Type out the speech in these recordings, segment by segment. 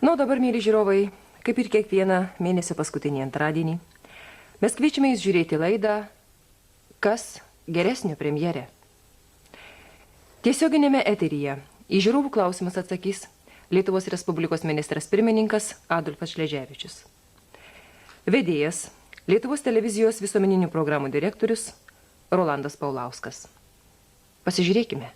Na, o dabar, mėly žiūrovai, kaip ir kiekvieną mėnesio paskutinį antradienį, mes kviečiame jūs žiūrėti laidą Kas geresnio premjerė. Tiesioginėme eteryje į žiūrovų klausimus atsakys Lietuvos Respublikos ministras pirmininkas Adolfas Šleževičius. Vedėjas Lietuvos televizijos visuomeninių programų direktorius Rolandas Paulauskas. Pasižiūrėkime.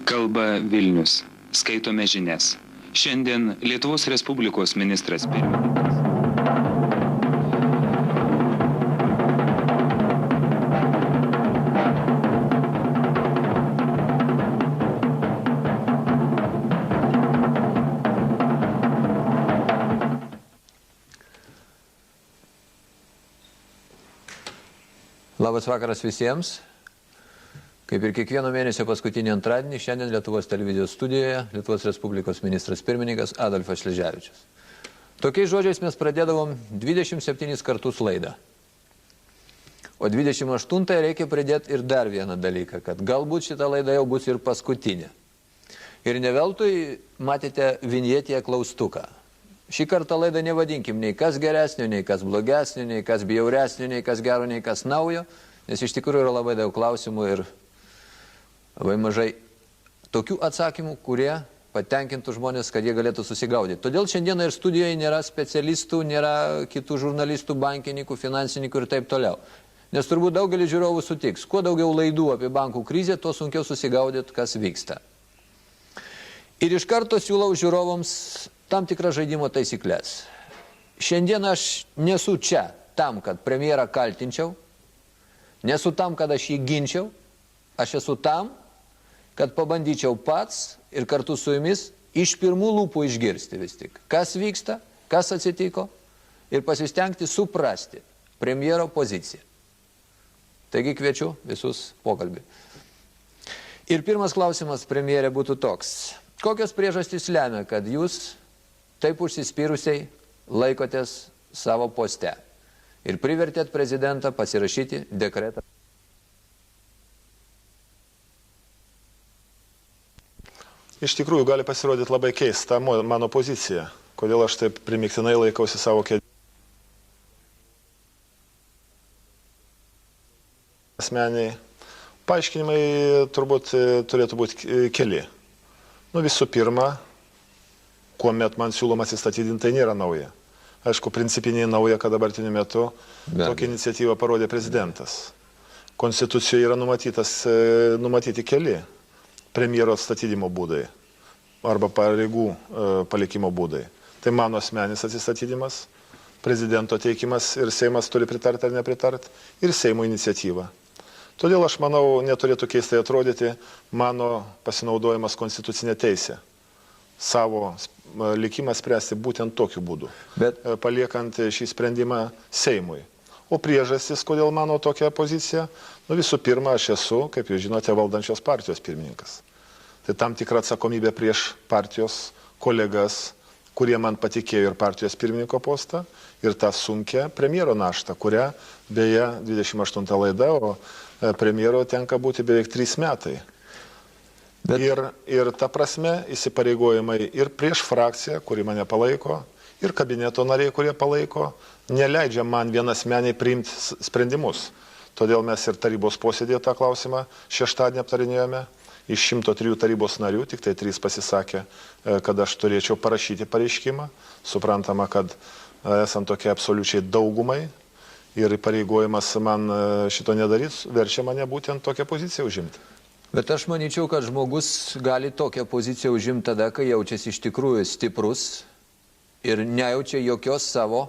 Kalba Vilnius. Skaitome žinias. Šiandien Lietuvos Respublikos ministras pirmininkas. Labas vakaras visiems. Kaip ir kiekvieno mėnesio paskutinį antradienį, šiandien Lietuvos televizijos studijoje Lietuvos Respublikos ministras pirmininkas Adolfas Šleževičius. Tokiais žodžiais mes pradėdavom 27 kartus laidą. O 28 reikia pridėti ir dar vieną dalyką, kad galbūt šita laida jau bus ir paskutinė. Ir ne veltui matėte vinjetėje klaustuką. Šį kartą laidą nevadinkim nei kas geresnio, nei kas blogesnio, nei kas bjauresnio, nei kas gero, nei kas naujo, nes iš tikrųjų yra labai daug klausimų ir labai mažai tokių atsakymų, kurie patenkintų žmonės, kad jie galėtų susigaudyti. Todėl šiandieną ir studijoje nėra specialistų, nėra kitų žurnalistų, bankininkų, finansininkų ir taip toliau. Nes turbūt daugelis žiūrovų sutiks, kuo daugiau laidų apie bankų krizę, tuo sunkiau susigaudyti, kas vyksta. Ir iš karto siūlau žiūrovams tam tikrą žaidimo taisyklės. Šiandien aš nesu čia tam, kad premjerą kaltinčiau, nesu tam, kad aš jį ginčiau, aš esu tam, kad pabandyčiau pats ir kartu su jumis iš pirmų lūpų išgirsti vis tik, kas vyksta, kas atsitiko ir pasistengti suprasti premjero poziciją. Taigi kviečiu visus pokalbį. Ir pirmas klausimas premjerė būtų toks. Kokios priežastys lemia, kad jūs taip užsispyrusiai laikotės savo poste ir privertėt prezidentą pasirašyti dekretą? Iš tikrųjų gali pasirodyti labai keista mano pozicija. Kodėl aš taip primiktinai laikausi savo kėdės. Asmeniai paaiškinimai turbūt turėtų būti keli. Visų pirma, kuomet man siūloma atsistatydinti, tai nėra nauja. Aišku, principiniai nauja, kad dabartiniu metu tokią iniciatyvą parodė prezidentas. Konstitucijoje yra numatyti keli premjero atstatydimo būdai arba pareigų palikimo būdai. Tai mano asmenis atsistatydimas, prezidento teikimas ir Seimas turi pritarti ar nepritarti ir Seimo iniciatyva. Todėl aš manau, neturėtų keistai atrodyti mano pasinaudojimas konstitucinė teisė. Savo likimą spręsti būtent tokiu būdu, paliekant šį sprendimą Seimui. O priežastis, kodėl mano tokia pozicija, visų pirma, aš esu, kaip jūs žinote, valdančios partijos pirmininkas. Tai tam tikra atsakomybė prieš partijos kolegas, kurie man patikėjo ir partijos pirmininko postą, ir tą sunkę premjero naštą, kurią beje 28 laida, o premjero tenka būti beveik 3 metai. Ir ta prasme įsipareigojimai ir prieš frakciją, kuri mane palaiko, ir kabineto nariai, kurie palaiko, neleidžia man vienasmeniai priimti sprendimus. Todėl mes ir tarybos posėdėje tą klausimą šeštadienį aptarinėjome. Iš 103 tarybos narių tik tai 3 pasisakė, kad aš turėčiau parašyti pareiškimą. Suprantama, kad esant tokia absoliučiai daugumai ir pareigojimas man šito nedarys, verčia mane būtent tokią poziciją užimti. Bet aš manyčiau, kad žmogus gali tokią poziciją užimti tada, kai jaučiasi iš tikrųjų stiprus ir nejaučia jokios savo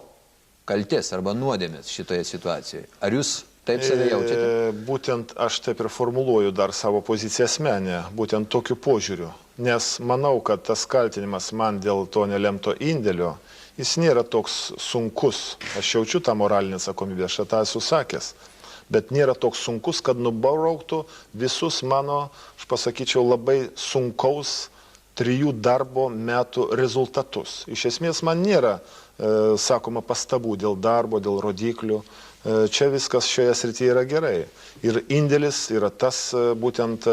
kaltės arba nuodėmės šitoje situacijoje. Ar jūs taip save jaučiate? Būtent aš taip ir formuluoju dar savo poziciją asmenę, būtent tokiu požiūriu. Nes manau, kad tas kaltinimas man dėl to nelemto indėlio, jis nėra toks sunkus. Aš jaučiu tą moralinę atsakomybę, aš tą esu sakęs. Bet nėra toks sunkus, kad nubrauktų visus mano, aš pasakyčiau, labai sunkaus 3 darbo metų rezultatus. Iš esmės man nėra sakoma, pastabų dėl darbo, dėl rodiklių. Čia viskas šioje srityje yra gerai. Ir indėlis yra tas būtent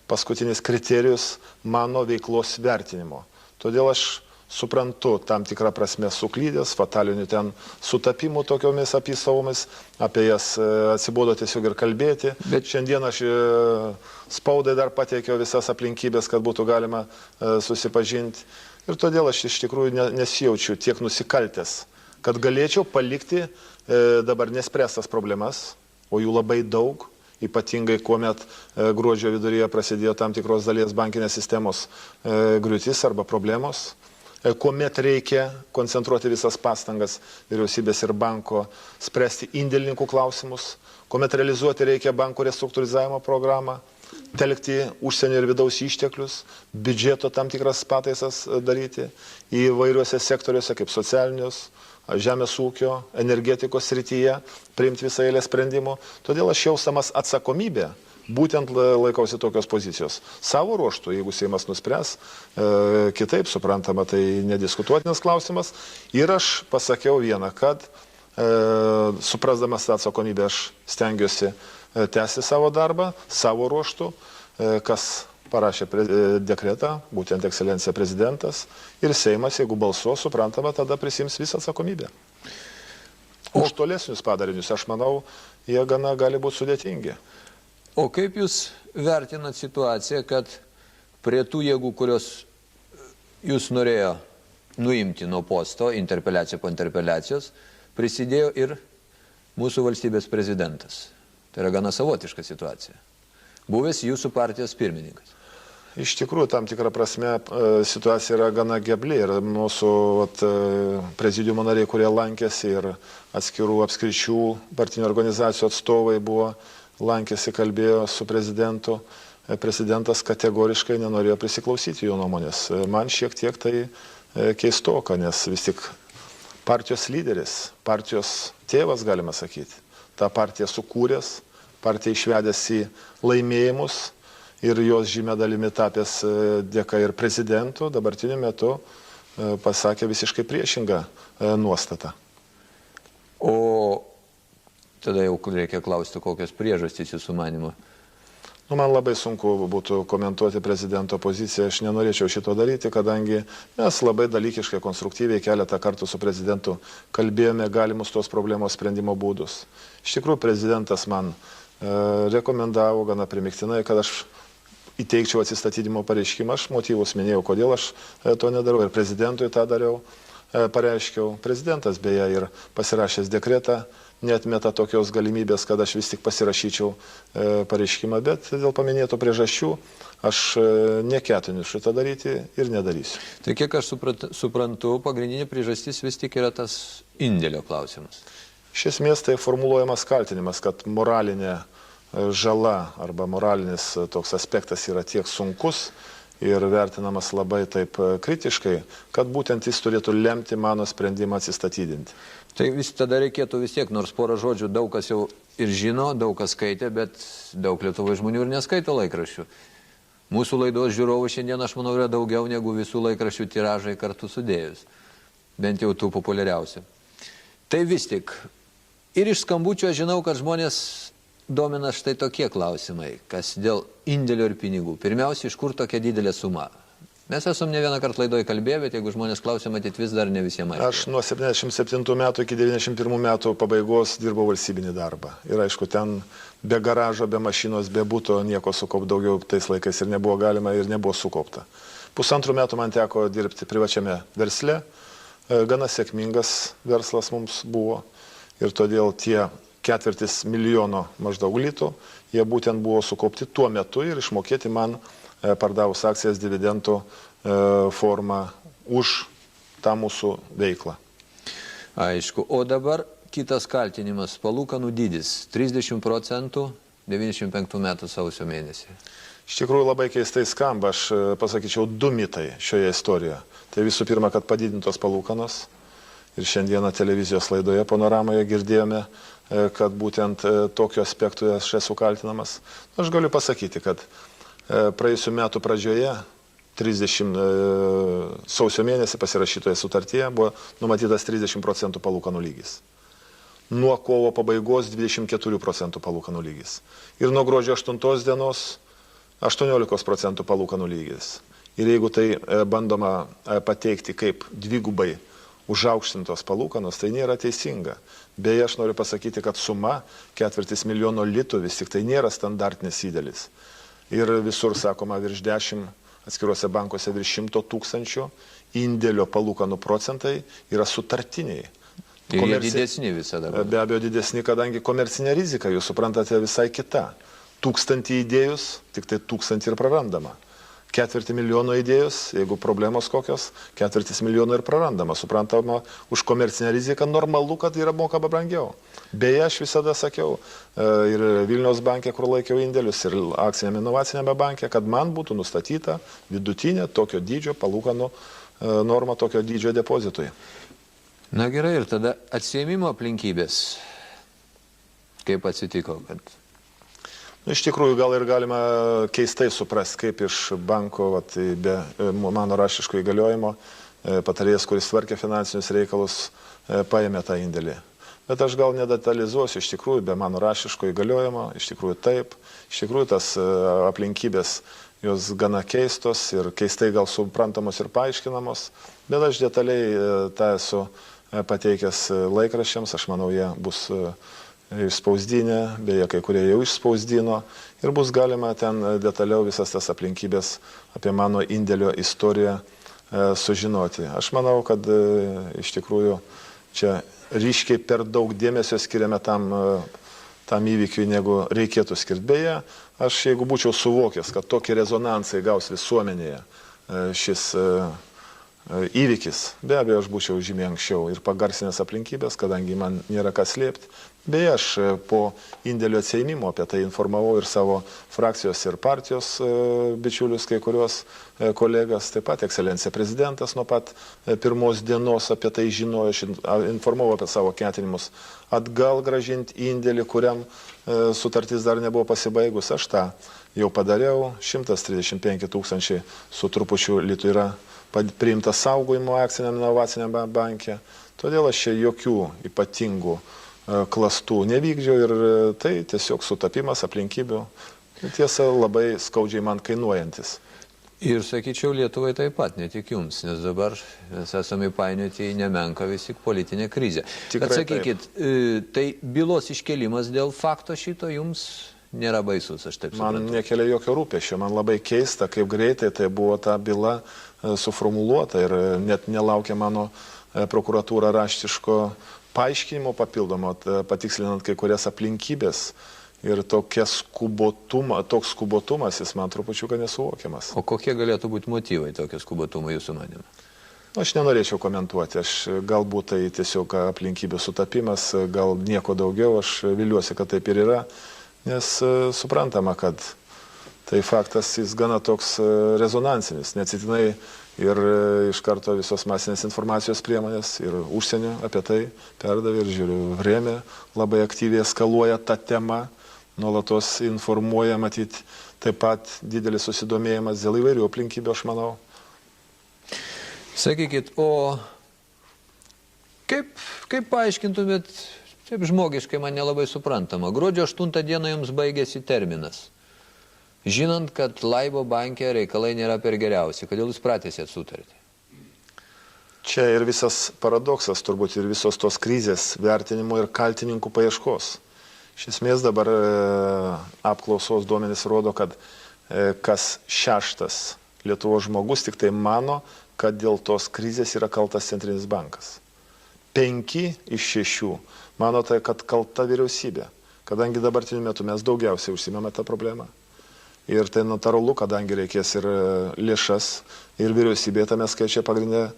paskutinis kriterijus mano veiklos vertinimo. Todėl aš suprantu tam tikrą prasme suklydęs, fatalinių ten sutapimų tokiomis apysavomis, apie jas atsibodo tiesiog ir kalbėti. Bet šiandien aš spaudai dar pateikiau visas aplinkybės, kad būtų galima susipažinti. Ir todėl aš iš tikrųjų nesijaučiu tiek nusikaltęs, kad galėčiau palikti dabar nespręstas problemas, o jų labai daug, ypatingai kuomet gruodžio viduryje prasidėjo tam tikros dalies bankinės sistemos griūtis arba problemos, kuomet reikia koncentruoti visas pastangas vyriausybės ir banko spręsti indėlininkų klausimus, kuomet realizuoti reikia bankų restruktūrizavimo programą, telkti užsienio ir vidaus išteklius, biudžeto tam tikras pataisas daryti įvairiuose sektoriuose kaip socialinius, žemės ūkio, energetikos srityje, priimti visą eilę sprendimų. Todėl aš jausdamas atsakomybę būtent laikausi tokios pozicijos. Savo ruoštų, jeigu Seimas nuspręs, kitaip suprantama, tai nediskutuotinas klausimas. Ir aš pasakiau vieną, kad suprasdamas tą atsakomybę aš stengiuosi tęsti savo darbą, savo ruoštų, kas parašė dekretą, būtent ekscelencija prezidentas, ir Seimas, jeigu balsuos, suprantama, tada prisims visą atsakomybę. Už tolesnius padarinius, aš manau, jie gana gali būti sudėtingi. O kaip jūs vertinat situaciją, kad prie tų jėgų, kurios jūs norėjo nuimti nuo posto, interpeliacija po interpeliacijos, prisidėjo ir mūsų valstybės prezidentas? Tai yra gana savotiška situacija. Buvęs jūsų partijos pirmininkas. Iš tikrųjų, tam tikrą prasme situacija yra gana gebli ir mūsų prezidiumo nariai, kurie lankėsi, ir atskirų apskričių partinių organizacijų atstovai buvo, lankėsi, kalbėjo su prezidentu. Prezidentas kategoriškai nenorėjo prisiklausyti jo nuomonės. Man šiek tiek tai keistoka, nes vis tik partijos lyderis, partijos tėvas, galima sakyti, tą partiją sukūręs, partiją išvedęs į laimėjimus ir jos žymė dalimi tapęs dėka ir prezidentų, dabartiniu metu pasakė visiškai priešingą nuostatą. O tada jau reikia klausti, kokios priežastys jūsų manymu? Man labai sunku būtų komentuoti prezidento poziciją, aš nenorėčiau šito daryti, kadangi mes labai dalykiškai, konstruktyviai keletą kartų su prezidentu kalbėjome galimus tos problemos sprendimo būdus. Iš tikrųjų, prezidentas man rekomendavo gana primiktinai, kad aš įteikčiau atsistatydinimo pareiškimą. Aš motyvus minėjau, kodėl aš to nedarau, ir prezidentui tą dariau, pareiškiau. Prezidentas beje ir pasirašęs dekretą neatmeta tokios galimybės, kad aš vis tik pasirašyčiau pareiškimą, bet dėl paminėtų priežasčių aš neketinu šitą daryti ir nedarysiu. Tai kiek aš suprantu, pagrindinė priežastis vis tik yra tas indėlio klausimas. Iš esmės tai formuluojamas kaltinimas, kad moralinė žala arba moralinis toks aspektas yra tiek sunkus ir vertinamas labai taip kritiškai, kad būtent jis turėtų lemti mano sprendimą atsistatydinti. Tai tada reikėtų vis tiek, nors porą žodžių daug kas jau ir žino, daug kas skaitė, bet daug Lietuvos žmonių ir neskaito laikraščių. Mūsų laidos žiūrovų šiandien, aš manau, yra daugiau negu visų laikraščių tiražai kartu sudėjus. Bent jau tų populiariausių. Tai vis tik, ir iš skambučio žinau, kad žmonės domina štai tokie klausimai, kas dėl indėlio ir pinigų. Pirmiausia, iš kur tokia didelė suma? Mes esam ne vieną kartą laidoje kalbėję, bet jeigu žmonės klausia, matyt, vis dar ne visiems aišku. Aš nuo 77 metų iki 91 metų pabaigos dirbau valstybinį darbą. Ir aišku, ten be garažo, be mašinos, be buto nieko sukaupti daugiau tais laikais ir nebuvo galima ir nebuvo sukaupta. 1,5 metų man teko dirbti privačiame versle. Gana sėkmingas verslas mums buvo. Ir todėl tie 250 000 maždaug litų, jie būtent buvo sukaupti tuo metu ir išmokėti man pardavus akcijas dividendų formą už tą mūsų veiklą. Aišku, o dabar kitas kaltinimas, palūkanų dydis 30% 95 metų sausio mėnesį. Iš tikrųjų labai keistai skamba, aš pasakyčiau 2 mitai šioje istorijoje. Tai visų pirma, kad padidintos palūkanos. Ir šiandieną televizijos laidoje Panoramoje girdėjome, kad būtent tokiu aspektu aš esu kaltinamas. Aš galiu pasakyti, kad praėjusių metų pradžioje sausio mėnesį pasirašytoje sutartyje buvo numatytas 30% palūkanų lygis. Nuo kovo pabaigos 24% palūkanų lygis. Ir nuo gruodžio 8 dienos 18% palūkanų lygis. Ir jeigu tai bandoma pateikti kaip dvigubai užaukštintos palūkanos, tai nėra teisinga. Beje, aš noriu pasakyti, kad suma 4 milijono litų vis tik tai nėra standartinis įdėlis. Ir visur, sakoma, virš 10, atskiruose bankuose virš 100 000 indėlio palūkanų procentai yra sutartiniai. Ir jie didesni visada. Be abejo didesni, kadangi komercinė rizika, jūs suprantate, visai kita. 1000 įdėjus, tik tai 1000 ir prarandama. 4 milijono įdėjus, jeigu problemos kokios, 4 milijono ir prarandama. Suprantama, už komercinę riziką normalu, kad yra mokama brangiau. Beje, aš visada sakiau ir Vilniaus banke, kur laikiau indėlius, ir akcinėme inovacinėme banke, kad man būtų nustatyta vidutinė tokio dydžio palūkanų norma, tokio dydžio depozitui. Na gerai, ir tada atsiėmimo aplinkybės. Kaip atsitiko, kad... Iš tikrųjų, gal ir galima keistai suprasti, kaip iš banko, be mano raštiško įgaliojimo, patarėjas, kuris tvarkė finansinius reikalus, paėmė tą indėlį. Bet aš gal nedetalizuosiu, iš tikrųjų, be mano raštiško įgaliojimo, iš tikrųjų taip, iš tikrųjų tas aplinkybės, jos gana keistos ir keistai gal suprantamos ir paaiškinamos, bet aš detaliai tą esu pateikęs laikraščiams, aš manau, jie bus išspausdinę, beje, kai kurie jau išspausdino ir bus galima ten detaliau visas tas aplinkybės apie mano indėlio istoriją sužinoti. Aš manau, kad iš tikrųjų čia ryškiai per daug dėmesio skiriame tam įvykiui, negu reikėtų skirti. Beje, aš jeigu būčiau suvokęs, kad tokį rezonansą įgaus visuomenėje šis įvykis, be abejo, aš būčiau žymiai anksčiau ir pagarsinės aplinkybės, kadangi man nėra ką slėpti. Beje, aš po indėlių atsiėmimo apie tai informavau ir savo frakcijos ir partijos bičiulius, kai kurios kolegas, taip pat ekscelencija prezidentas nuo pat pirmos dienos apie tai žinojo, aš informavau apie savo ketinimus atgal grąžinti indėlį, kuriam sutartis dar nebuvo pasibaigus. Aš tą jau padariau, 135 000 su trupučiu litų yra priimta saugojimo akciniam inovaciniam banke, todėl aš čia jokių ypatingų klastų nevykdžiau ir tai tiesiog sutapimas aplinkybių, tiesa, labai skaudžiai man kainuojantis. Ir sakyčiau, Lietuvai taip pat, ne tik jums, nes dabar mes esame įpainioti į nemenką vis tik politinę krizę. Atsakykit, tai bylos iškelimas dėl fakto šito jums nėra baisus, aš taip suprantu? Man nekelia jokio rūpesčio, man labai keista, kaip greitai tai buvo ta byla suformuluota ir net nelaukia mano prokuratūra raštiško paaiškinimo papildomo, patikslinant kai kurias aplinkybės ir toks skubotumas, jis man trupučiuką nesuvokiamas. O kokie galėtų būti motyvai tokio skubotumo jūsų manimi? Aš nenorėčiau komentuoti, galbūt tai tiesiog aplinkybių sutapimas, gal nieko daugiau, aš viliuosi, kad taip ir yra, nes suprantama, kad tai faktas jis gana toks rezonansinis, neatsitiktinai ir iš karto visos masinės informacijos priemonės ir užsienio apie tai perdavė ir žiūriu, Vremė labai aktyviai eskaluoja tą temą, nuolatos informuoja, matyt, taip pat didelis susidomėjimas dėl įvairių aplinkybių, aš manau. Sakykit, o kaip paaiškintumėt, taip žmogiškai man nelabai suprantama, gruodžio 8 dieną jums baigėsi terminas. Žinant, kad Laibo banke reikalai nėra per geriausi, kodėl jūs pratęsėt sutartį? Čia ir visas paradoksas, turbūt ir visos tos krizės vertinimo ir kaltininkų paieškos. Iš esmės dabar apklausos duomenys rodo, kad kas 6 Lietuvos žmogus tik tai mano, kad dėl tos krizės yra kaltas Centrinis bankas. 5 iš 6 mano tai, kad kalta vyriausybė, kadangi dabartiniu metu mes daugiausiai užsimėme tą problemą. Ir tai natūralu, kadangi reikės ir lėšas, ir vyriausybė tame skaičiai pagrindę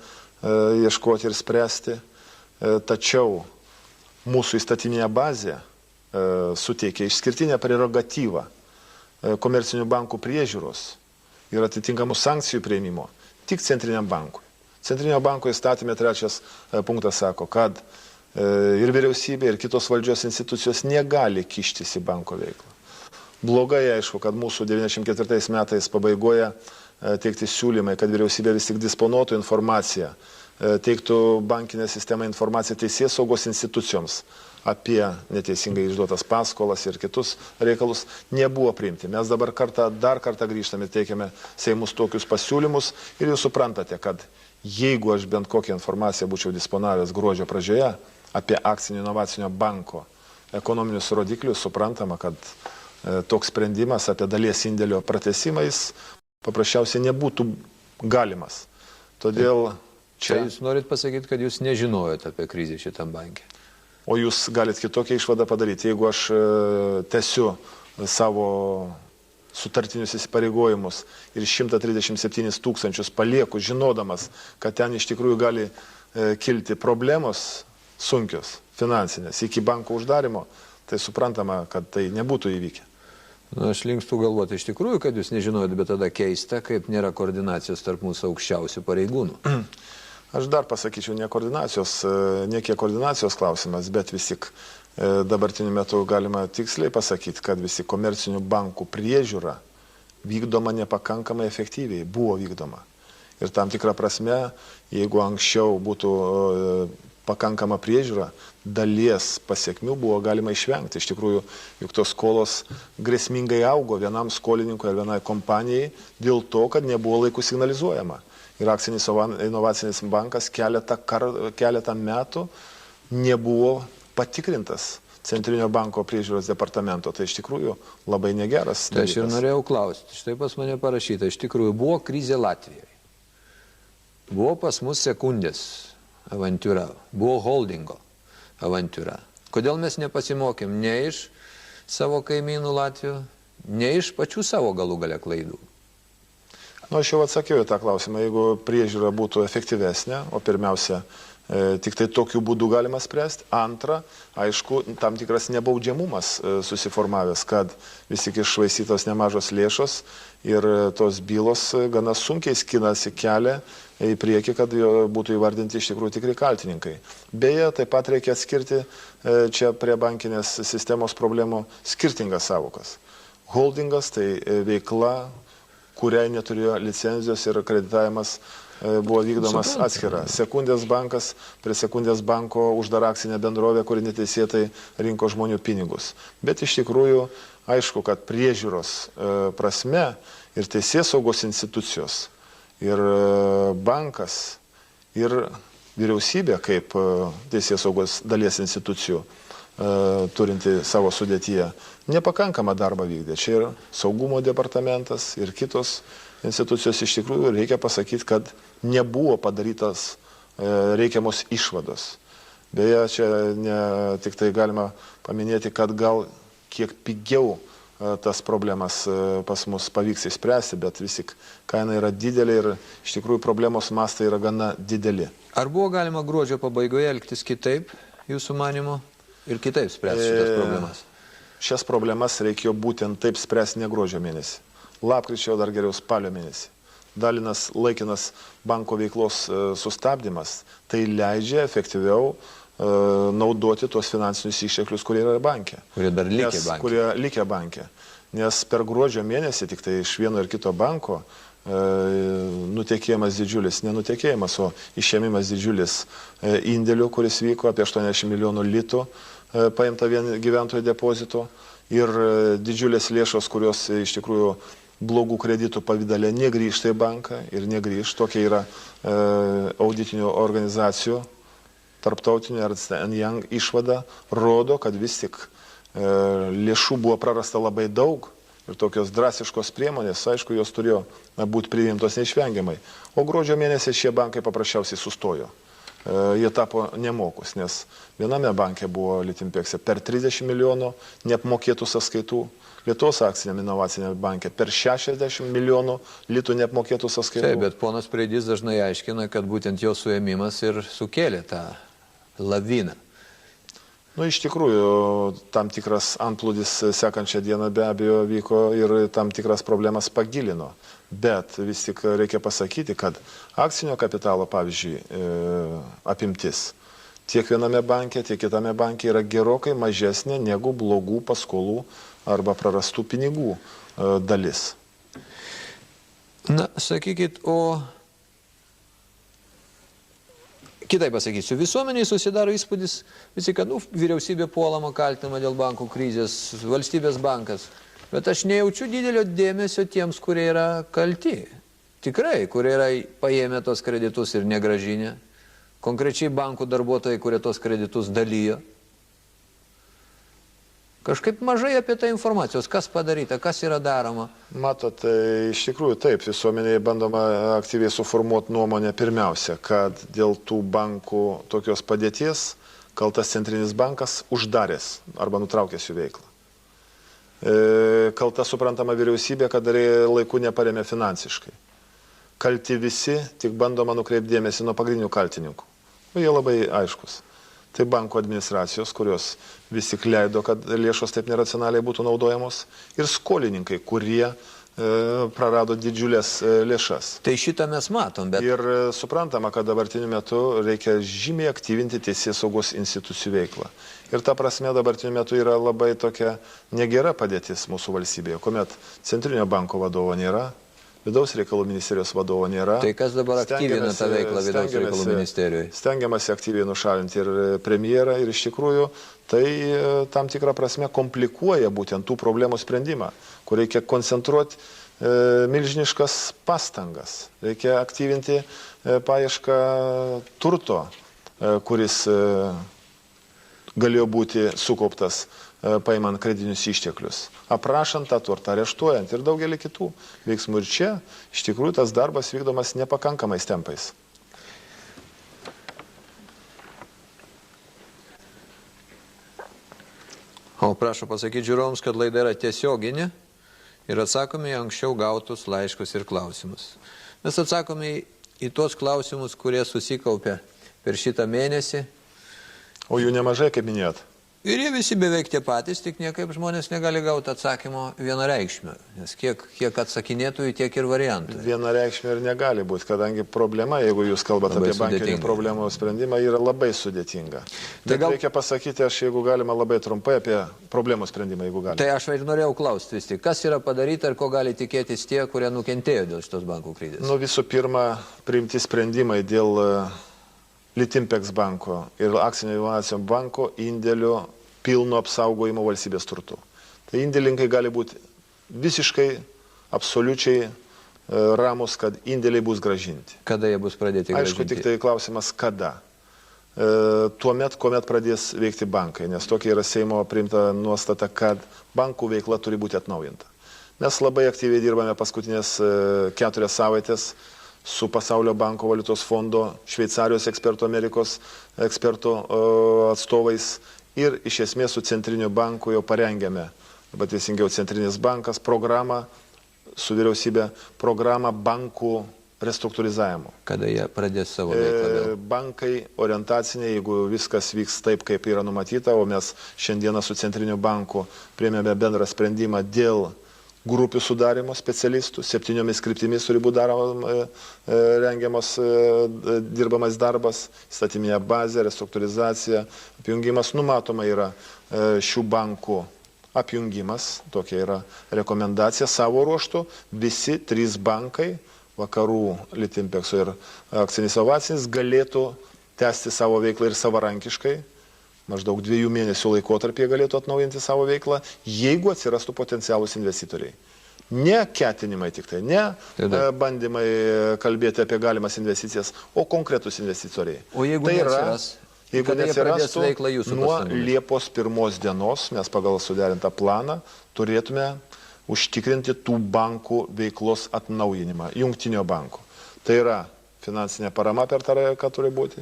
ieškoti ir spręsti. Tačiau mūsų įstatyminė bazė suteikia išskirtinę prerogatyvą komercinių bankų priežiūros ir atitinkamų sankcijų prieimimo tik Centriniam bankui. Centrinio banko įstatymė 3 punktas sako, kad ir vyriausybė, ir kitos valdžios institucijos negali kištis į banko veiklą. Blogai, aišku, kad mūsų 94 metais pabaigoje teikti siūlymai, kad vyriausybė vis tik disponuotų informaciją, teiktų bankinę sistemą informaciją teisėsaugos institucijoms apie neteisingai išduotas paskolas ir kitus reikalus, nebuvo priimti. Mes dabar dar kartą grįžtame ir teikiame Seimus tokius pasiūlymus ir jūs suprantate, kad jeigu aš bent kokią informaciją būčiau disponavęs gruodžio pradžioje apie akcinio inovacinio banko ekonominius rodiklius, suprantama, kad toks sprendimas apie dalies indėlio pratesimais paprasčiausiai nebūtų galimas. Todėl Čia jūs norit pasakyti, kad jūs nežinojot apie krizę šitam banke. O jūs galit kitokią išvadą padaryti. Jeigu aš tęsiu savo sutartinius įsipareigojimus ir 137 000 palieku, žinodamas, kad ten iš tikrųjų gali kilti problemos sunkios, finansinės, iki banko uždarimo, tai suprantama, kad tai nebūtų įvykę. Na, aš linkstu galvoti iš tikrųjų, kad jūs nežinojot, bet tada keista, kaip nėra koordinacijos tarp mūsų aukščiausių pareigūnų. Aš dar pasakyčiau, ne kiek koordinacijos klausimas, bet vis tik dabartiniu metu galima tiksliai pasakyti, kad visi komercinių bankų priežiūra vykdoma nepakankamai efektyviai, buvo vykdoma. Ir tam tikrą prasme, jeigu anksčiau būtų pakankama priežiūra, dalies pasiekmių buvo galima išvengti. Iš tikrųjų, juk tos skolos grėsmingai augo vienam skolininkui ar vienai kompanijai dėl to, kad nebuvo laiku signalizuojama. Ir akcinis inovacinis bankas keletą metų nebuvo patikrintas Centrinio banko priežiūros departamento. Tai iš tikrųjų labai negeras dalykas. Tai aš ir norėjau klausti. Štai pas mane parašyta, iš tikrųjų buvo krizė Latvijoje. Buvo pas mus sekundės avantūra, buvo holdingo avantūra. Kodėl mes nepasimokėm ne iš savo kaimynų Latvijų, ne iš pačių savo galų gale klaidų? Aš jau atsakiau į tą klausimą, jeigu priežiūra būtų efektyvesnė, o pirmiausia, tik tai tokiu būdu galima spręsti. Antra, aišku, tam tikras nebaudžiamumas susiformavęs, kad vis tik iššvaistytos nemažos lėšos ir tos bylos gana sunkiai skinasi kelią į priekį, kad būtų įvardinti iš tikrųjų tikri kaltininkai. Beje, taip pat reikia atskirti čia prie bankinės sistemos problemų skirtingas savokas. Holdingas tai veikla, kuriai neturėjo licenzijos ir akreditavimas buvo vykdomas atskira. Sekundės bankas prie Sekundės banko uždara akcinė bendrovė, kuri neteisėtai rinko žmonių pinigus. Bet iš tikrųjų, aišku, kad priežiūros prasme ir teisėsaugos institucijos, ir bankas, ir vyriausybė kaip teisėsaugos dalies institucijų turinti savo sudėtyje, nepakankamą darbą vykdė. Čia ir saugumo departamentas, ir kitos institucijos. Iš tikrųjų reikia pasakyti, kad nebuvo padarytas reikiamos išvados. Beje, čia tik tai galima paminėti, kad gal kiek pigiau tas problemas pas mus pavyks išspręsti, bet vis tik kaina yra didelė ir iš tikrųjų problemos mastai yra gana dideli. Ar buvo galima gruodžio pabaigoje elgtis kitaip, jūsų manymu, ir kitaip spręsti šitas problemas? Šias problemas reikėjo būtent taip spręsti ne gruodžio mėnesį. Lapkričio, dar geriau spalio mėnesį. Dalinas laikinas banko veiklos sustabdymas, tai leidžia efektyviau naudoti tuos finansinius išteklius, kurie yra banke. Kurie dar likę banke. Kurie likę banke. Nes per gruodžio mėnesį tik tai iš vieno ir kito banko nutekėjimas didžiulis, nenutekėjimas, o išėmimas didžiulis indėlių, kuris vyko apie 80 milijonų litų paimta vien gyventojų depozitų ir didžiulės lėšos, kurios iš tikrųjų blogų kreditų pavydale negrįžta į banką ir negrįž. Tokia yra auditinių organizacijų, tarptautinių Ernst & Young išvada, rodo, kad vis tik lėšų buvo prarasta labai daug ir tokios drastiškos priemonės, aišku, jos turėjo būti priimtos neišvengiamai. O gruodžio mėnesį šie bankai paprasčiausiai sustojo. Jie tapo nemokus, nes viename banke buvo Litimpeksė per 30 milijonų neapmokėtų sąskaitų, Lietuvos akciniam inovaciniam banke per 60 milijonų litų neapmokėtų sąskaitų. Taip, bet ponas Preidys dažnai aiškina, kad būtent jo suėmimas ir sukėlė tą laviną. Iš tikrųjų, tam tikras antplūdis sekančią dieną be abejo vyko ir tam tikras problemas pagilino. Bet vis tik reikia pasakyti, kad akcinio kapitalo, pavyzdžiui, apimtis tiek viename banke, tiek kitame banke yra gerokai mažesnė negu blogų paskolų arba prarastų pinigų dalis. Na, sakykit, o kitaip pasakysiu, visuomeniai susidaro įspūdis visi, kad vyriausybė puolama, kaltinama dėl bankų krizės, valstybės bankas. Bet aš nejaučiu didelio dėmesio tiems, kurie yra kalti. Tikrai, kurie yra paėmę tos kreditus ir negrąžinę. Konkrečiai bankų darbuotojai, kurie tos kreditus dalyjo. Kažkaip mažai apie tą informacijos, kas padaryta, kas yra daroma. Matot, iš tikrųjų taip, visuomenėje bandoma aktyviai suformuoti nuomonę pirmiausia, kad dėl tų bankų tokios padėties kaltas centrinis bankas uždaręs arba nutraukęs jų veiklą. Kalta suprantama vyriausybė, kad dar laiku neparėmė finansiškai. Kalti visi, tik bandoma nukreipti dėmesį nuo pagrindinių kaltininkų. O jie labai aiškus. Tai bankų administracijos, kurios vis tik leido, kad lėšos taip neracionaliai būtų naudojamos, ir skolininkai, kurie prarado didžiulės lėšas. Tai šitą mes matom, bet... Ir suprantama, kad dabartiniu metu reikia žymiai aktyvinti teisės saugos institucijų veiklą. Ir ta prasme dabartiniu metu yra labai tokia negera padėtis mūsų valstybėje, kuomet Centrinio banko vadovo nėra, Vidaus reikalų ministerijos vadovo nėra. Tai kas dabar aktyvina tą veiklą Vidaus reikalų ministerijoje? Stengiamasi aktyviai nušalinti ir premjerą, ir iš tikrųjų tai tam tikrą prasme komplikuoja būtent tų problemų sprendimą, kur reikia koncentruoti milžiniškas pastangas. Reikia aktyvinti paiešką turto, kuris galėjo būti sukauptas paimant kreditinius išteklius, aprašant tą turtą, areštuojant ir daugelį kitų veiksmų. Ir čia iš tikrųjų tas darbas vykdomas nepakankamais tempais. O prašau pasakyti žiūrovams, kad laida yra tiesioginė ir atsakome į anksčiau gautus laiškus ir klausimus. Mes atsakome į tuos klausimus, kurie susikaupė per šitą mėnesį. O jų nemažai, kaip minėjot. Ir jie visi beveik tie patys, tik niekaip žmonės negali gauti atsakymo vienareikšmio, nes kiek atsakinėtojų, tiek ir variantų. Vienareikšmio ir negali būti, kadangi problema, jeigu jūs kalbate apie bankinių problemų sprendimą, yra labai sudėtinga. Bet reikia pasakyti, aš jeigu galima labai trumpai apie problemų sprendimą, jeigu galima. Tai aš ir norėjau klausti vis tik, kas yra padaryta ir ko gali tikėtis tie, kurie nukentėjo dėl šitos bankų krizės? Nu, visų pirma, priimti sprendimai dėl Litimpex banko ir Akcinio inovacijų banko indėlių pilno apsaugojimo valstybės turtų. Tai indėlininkai gali būti visiškai, absoliučiai ramus, kad indėliai bus gražinti. Kada jie bus pradėti gražinti? Aišku, tik tai klausimas, kada. Tuomet, kuomet pradės veikti bankai, nes tokia yra Seimo priimta nuostata, kad bankų veikla turi būti atnaujinta. Mes labai aktyviai dirbame paskutinės 4 savaitės su Pasaulio banko, valiutos fondo, Šveicarijos ekspertų, Amerikos ekspertų atstovais ir iš esmės su Centriniu banku jau parengėme, arba teisingiau Centrinis bankas, programą su vyriausybė, programą bankų restruktūrizavimo. Kada jie pradės savo veiklą? Bankai orientaciniai, jeigu viskas vyks taip, kaip yra numatyta, o mes šiandieną su Centriniu banku priėmėme bendrą sprendimą dėl grupių sudarimo specialistų, 7 kryptimis turi būti rengiamas dirbamas darbas, statyminė bazė, restruktūrizacija, apjungimas. Numatoma yra šių bankų apjungimas, tokia yra rekomendacija savo ruoštų. Visi 3 bankai, Vakarų, Litimpexo ir Akcinis inovacinis, galėtų tęsti savo veiklą ir savarankiškai. Maždaug 2 mėnesių laikotarpyje galėtų atnaujinti savo veiklą, jeigu atsirastų potencialūs investitoriai. Ne ketinimai tik tai, ne bandymai kalbėti apie galimas investicijas, o konkretus investitoriai. O jeigu tai neatsiras, jeigu neatsirastų nuo Liepos 1 dienos, mes pagal suderintą planą turėtume užtikrinti tų bankų veiklos atnaujinimą, jungtinio banko. Tai yra finansinė parama per tą, ką turi būti,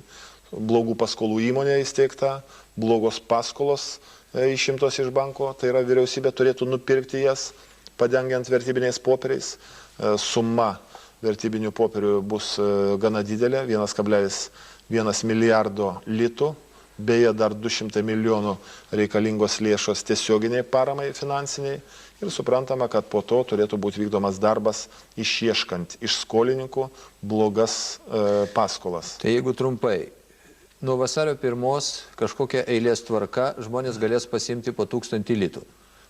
blogų paskolų įmonė įsteigta, blogos paskolos išimtos iš banko, tai yra vyriausybė turėtų nupirkti jas, padengiant vertybiniais popieriais. Suma vertybinių popierių bus gana didelė, 1,1 milijardo litų, beje dar 200 milijonų reikalingos lėšos tiesioginiai paramai finansiniai. Ir suprantama, kad po to turėtų būti vykdomas darbas išieškant iš skolininkų blogas paskolas. Tai jeigu trumpai, nuo vasario 1 kažkokia eilės tvarka žmonės galės pasiimti po 1000 litų.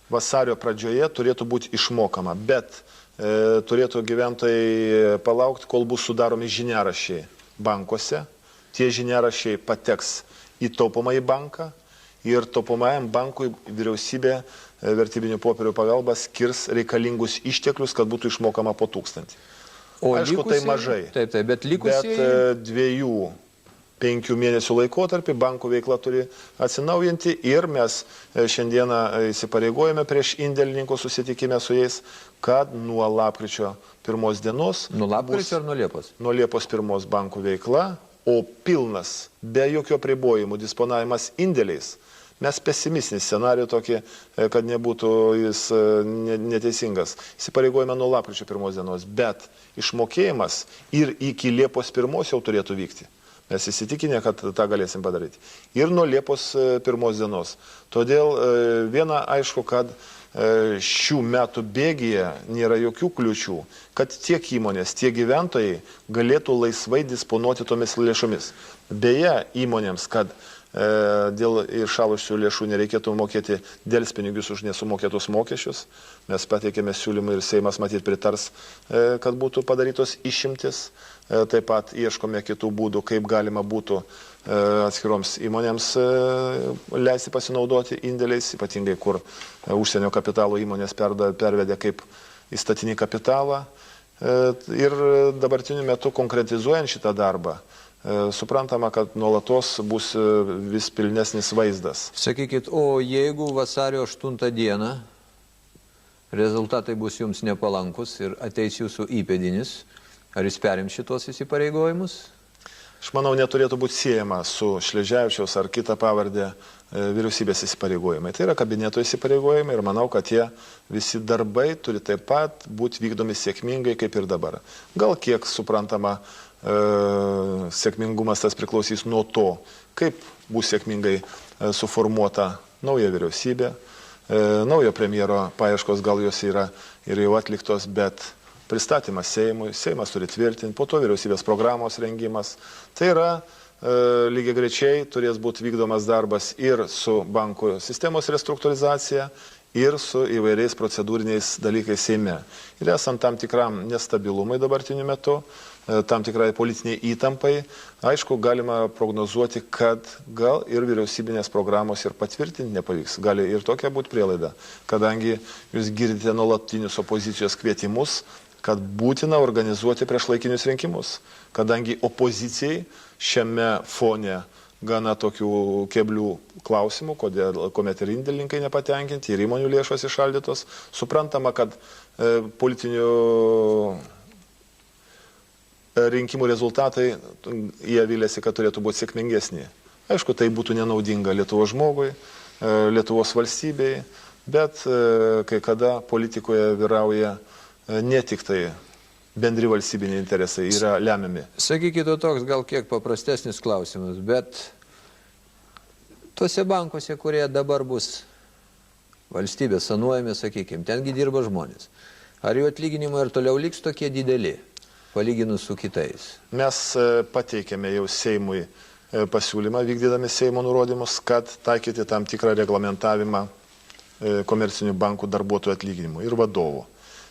Vasario pradžioje turėtų būti išmokama, bet turėtų gyventojai palaukti, kol bus sudaromi žiniaraščiai bankuose. Tie žiniaraščiai pateks į taupomąjį banką ir taupomajam bankui vyriausybė vertybinių popierių pagalba skirs reikalingus išteklius, kad būtų išmokama po 1000. O aišku, tai mažai. Taip, bet likusieji... Bet 2-5 mėnesių laikotarpį bankų veikla turi atsinaujinti ir mes šiandieną įsipareigojame prieš indėlininkus susitikime su jais, kad nuo lapkričio 1 dienos... Nuo lapkričio ar nuo Liepos? Nuo Liepos 1 bankų veikla, o pilnas, be jokio apribojimų disponavimas indėliais. Mes pesimistinį scenarijų tokį, kad nebūtų jis neteisingas. Įsipareigojame nuo lapkričio 1 dienos, bet išmokėjimas ir iki Liepos 1 jau turėtų vykti. Mes įsitikinę, kad tą galėsim padaryti. Ir nuo Liepos 1 dienos. Todėl viena aišku, kad šių metų bėgyje nėra jokių kliučių, kad tiek įmonės, tiek gyventojai galėtų laisvai disponuoti tomis lėšomis. Beje, įmonėms, kad dėl iššalusių lėšų nereikėtų mokėti delspinigius už nesumokėtus mokesčius. Mes pateikėme siūlymą ir Seimas matyt pritars, kad būtų padarytos išimtis. Taip pat ieškome kitų būdų, kaip galima būtų atskiroms įmonėms leisti pasinaudoti indėliais, ypatingai kur užsienio kapitalo įmonės pervedė kaip įstatinį kapitalą. Ir dabartiniu metu konkretizuojant šitą darbą, suprantama, kad nuolatos bus vis pilnesnis vaizdas. Sakykit, o jeigu vasario 8 dieną rezultatai bus jums nepalankus ir ateis jūsų įpėdinis, ar jis perims šitos įsipareigojimus? Aš manau, neturėtų būti siejama su Šleževičiaus ar kita pavardė vyriausybės įsipareigojimai. Tai yra kabineto įsipareigojimai ir manau, kad tie visi darbai turi taip pat būti vykdomi sėkmingai kaip ir dabar. Gal kiek suprantama, sėkmingumas tas priklausys nuo to, kaip bus sėkmingai suformuota nauja vyriausybė, naujo premjero paieškos gal jos yra ir jau atliktos, bet pristatymas Seimui, Seimas turi tvirtinti, po to vyriausybės programos rengimas. Tai yra lygiai grečiai turės būti vykdomas darbas ir su bankų sistemos restruktūrizacija, ir su įvairiais procedūriniais dalykais Seime. Ir esant tam tikram nestabilumui dabartiniu metu, tam tikrai politiniai įtampai, aišku, galima prognozuoti, kad gal ir vyriausybinės programos ir patvirtinti nepavyks. Gali ir tokia būti prielaida, kadangi jūs girdite nuolatinius opozicijos kvietimus, kad būtina organizuoti priešlaikinius rinkimus, kadangi opozicijai šiame fone gana tokių keblių klausimų, kuomet ir indėlininkai nepatenkinti, ir įmonių lėšos išaldytos. Suprantama, kad politinių rinkimų rezultatai, jie vylėsi, kad turėtų būti sėkmingesni. Aišku, tai būtų nenaudinga Lietuvos žmogui, Lietuvos valstybei, bet kai kada politikoje vyrauja ne tik tai bendri valstybiniai interesai yra lemiami. Sakykite, toks gal kiek paprastesnis klausimas, bet tuose bankuose, kurie dabar bus valstybės sanuojami, sakykime, tengi dirba žmonės. Ar jų atlyginimai ir toliau liks tokie dideli, palyginus su kitais? Mes pateikėme jau Seimui pasiūlymą, vykdydami Seimo nurodymus, kad taikyti tam tikrą reglamentavimą komercinių bankų darbuotojų atlyginimų ir vadovų.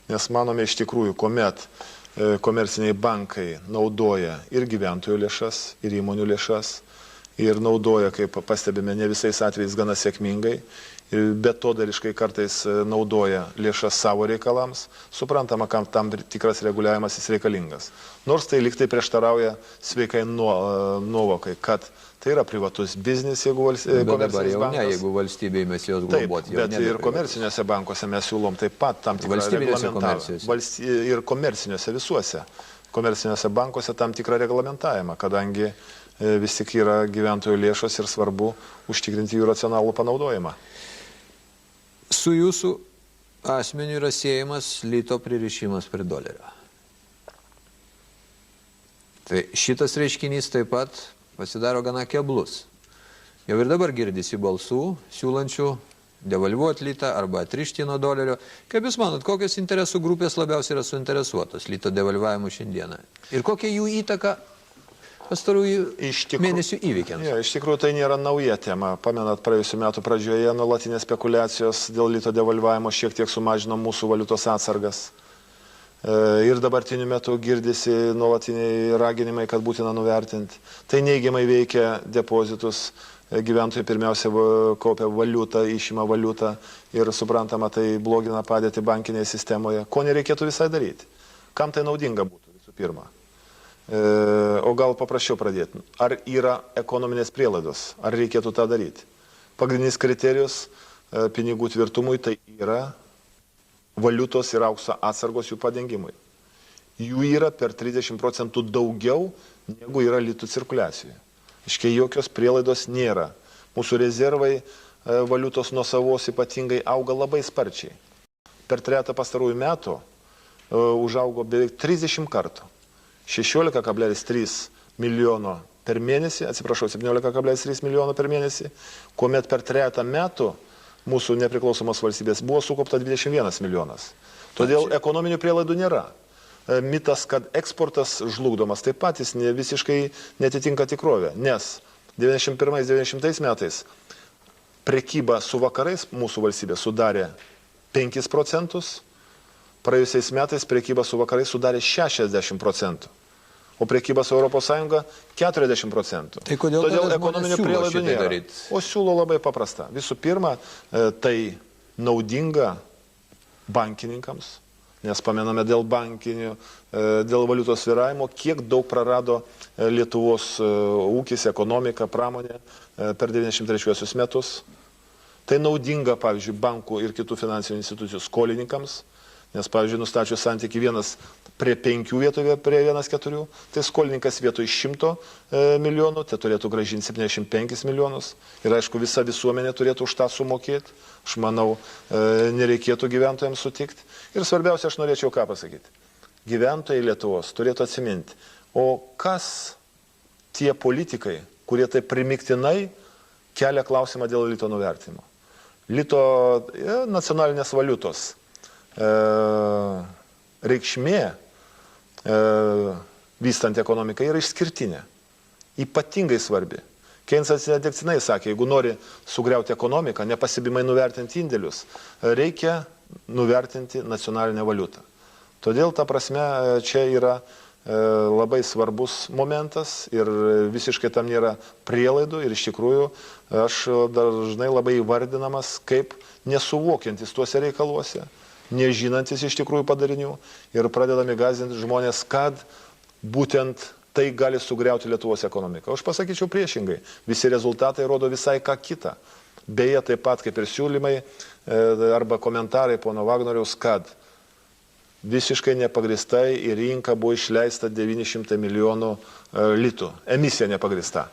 Nes manome iš tikrųjų, kuomet komerciniai bankai naudoja ir gyventojų lėšas, ir įmonių lėšas, ir naudoja, kaip pastebime, ne visais atvejais gana sėkmingai, betodariškai kartais naudoja lėšas savo reikalams, suprantama, kam tam tikras reguliavimas jis reikalingas. Nors tai lyg tai prieštarauja sveikai nuovokai, kad tai yra privatus biznis, jeigu komercinis bankas. Ne, jeigu valstybėje mes jos globoti. Taip, bet ir komerciniuose bankuose mes siūlom taip pat tam tikrą reglamentavimą. Ir komerciniuose visuose. Komerciniuose bankuose tam tikrą reglamentavimą, kadangi vis tik yra gyventojų lėšos ir svarbu užtikrinti jų racionalų panaudojimą. Su jūsų asmeniu yra siejamas lito pririšimas prie dolerio. Tai šitas reiškinys taip pat pasidaro gana keblus. Jau ir dabar girdisi balsų, siūlančių devalvuoti litą arba atrišti nuo dolerio. Kaip Jūs manot, kokios interesų grupės labiausiai yra suinteresuotos lito devalvavimu šiandieną? Ir kokia jų įtaka pastarųjų mėnesių įvykiams? Iš tikrųjų, tai nėra nauja tema. Pamenat, praėjusiu metu pradžioje nuolatinės spekulacijos dėl lito devalvavimo šiek tiek sumažino mūsų valiutos atsargas. Ir dabartiniu metu girdisi nuolatiniai raginimai, kad būtina nuvertinti. Tai neigiamai veikia depozitus. Gyventojai pirmiausia kaupia valiutą, išima valiutą ir suprantama, tai blogina padėtį bankinėje sistemoje. Ko nereikėtų visai daryti? Kam tai naudinga būtų visų pirma? O gal paprasčiau pradėti. Ar yra ekonominės prielaidos? Ar reikėtų tą daryti? Pagrindinis kriterijus pinigų tvirtumui tai yra valiutos ir aukso atsargos jų padengimui. Jų yra per 30% daugiau, negu yra litų cirkuliacijoje. Iškiai jokios prielaidos nėra. Mūsų rezervai valiutos nuosavos ypatingai auga labai sparčiai. Per 3 pastarųjų metų užaugo beveik 30 kartų. 16,3 milijono per mėnesį, 17,3 milijono per mėnesį, kuomet per 3 metų mūsų nepriklausomos valstybės buvo sukaupta 21 milijonas. Todėl ekonominių prielaidų nėra. Mitas, kad eksportas žlugdomas, taip pat jis visiškai netitinka tikrovę, nes 91-90 metais prekyba su vakarais mūsų valstybė sudarė 5%, praėjusiais metais prekyba su vakarais sudarė 60%, o prekyba su ES 40%. Tai kodėl ekonominių prielaidų nėra? O siūlo labai paprasta. Visų pirma, tai naudinga bankininkams. Nes pamename dėl bankinių, dėl valiutos svyravimo, kiek daug prarado Lietuvos ūkis, ekonomika, pramonė per 93 metus. Tai naudinga, pavyzdžiui, bankų ir kitų finansinių institucijų skolininkams, nes, pavyzdžiui, nustačius santykį 1:5 vietoje prie 1:4, tai skolininkas vietoj 100 milijonų, tai turėtų grąžinti 75 milijonus. Ir aišku, visa visuomenė turėtų už tą sumokėti. Aš manau, nereikėtų gyventojams sutikti. Ir svarbiausia, aš norėčiau ką pasakyti. Gyventojai Lietuvos turėtų atsiminti, o kas tie politikai, kurie tai primiktinai kelia klausimą dėl lito nuvertimo. Lito nacionalinės valiutos reikšmė vystant ekonomiką yra išskirtinė, ypatingai svarbi. Keynesas netektinai sakė, jeigu nori sugriauti ekonomiką, nepasibimai nuvertinti indėlius, reikia nuvertinti nacionalinę valiutą. Todėl, ta prasme, čia yra labai svarbus momentas ir visiškai tam nėra prielaidų ir iš tikrųjų aš dažnai labai įvardinamas kaip nesuvokiantis tuose reikaluose, nežinantis iš tikrųjų padarinių ir pradedami gąsdinti žmonės, kad būtent tai gali sugriauti Lietuvos ekonomiką. Aš pasakyčiau priešingai, visi rezultatai rodo visai ką kitą. Beje, taip pat kaip ir siūlymai arba komentarai pono Vagnoriaus, kad visiškai nepagristai į rinką buvo išleista 900 milijonų litų. Emisija nepagrista.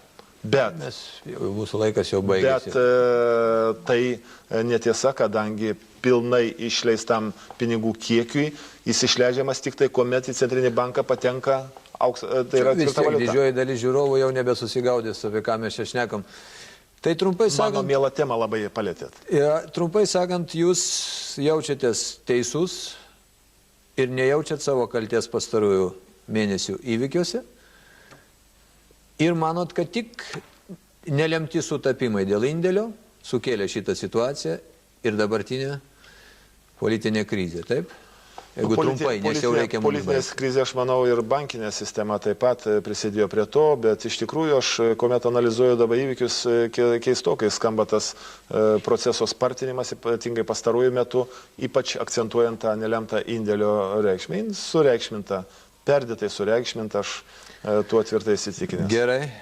Bet mūsų laikas jau baigėsi. Bet tai netiesa, kadangi pilnai išleistam pinigų kiekiui jis išleidžiamas tik tai, kuomet į Centrinį banką patenka tai yra tvirta valiuta. Didžioji dalis žiūrovų jau nebesusigaudys, apie ką mes čia šnekam. Tai trumpai sakant... Mano mielą temą labai palėtėt. Trumpai sakant, jūs jaučiatės teisus ir nejaučiat savo kalties pastarųjų mėnesių įvykiuose. Ir manot, kad tik nelemti sutapimai dėl indėlio sukėlė šitą situaciją ir dabartinę politinę krizę, taip? Jeigu trumpai, nes jau reikia mums baigti. Politinės krizė, aš manau, ir bankinė sistema taip pat prisidėjo prie to, bet iš tikrųjų aš, kuomet analizuoju dabar įvykius, keistokai skamba tas proceso spartinimas, ypatingai pastarųjų metų, ypač akcentuojant tą nelemtą indėlio reikšmę. Sureikšminta, perdėtai sureikšminta, aš tuo tvirtai įsitikinęs. Gerai.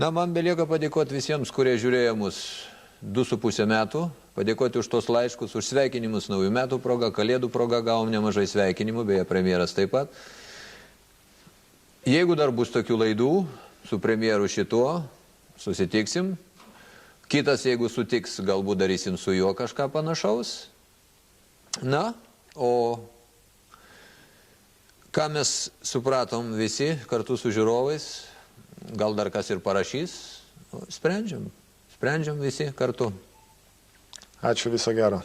Na, man belieka padėkoti visiems, kurie žiūrėjo mus 2,5 metų. Padėkoti už tos laiškus, už sveikinimus naujų metų proga, kalėdų proga gavom nemažai sveikinimų, beje, premjeras taip pat. Jeigu dar bus tokių laidų su premjeru šituo, susitiksim. Kitas, jeigu sutiks, galbūt darysim su juo kažką panašaus. Na, o ką mes supratom visi kartu su žiūrovais, gal dar kas ir parašys, sprendžiam visi kartu. Ačiū, viso gero.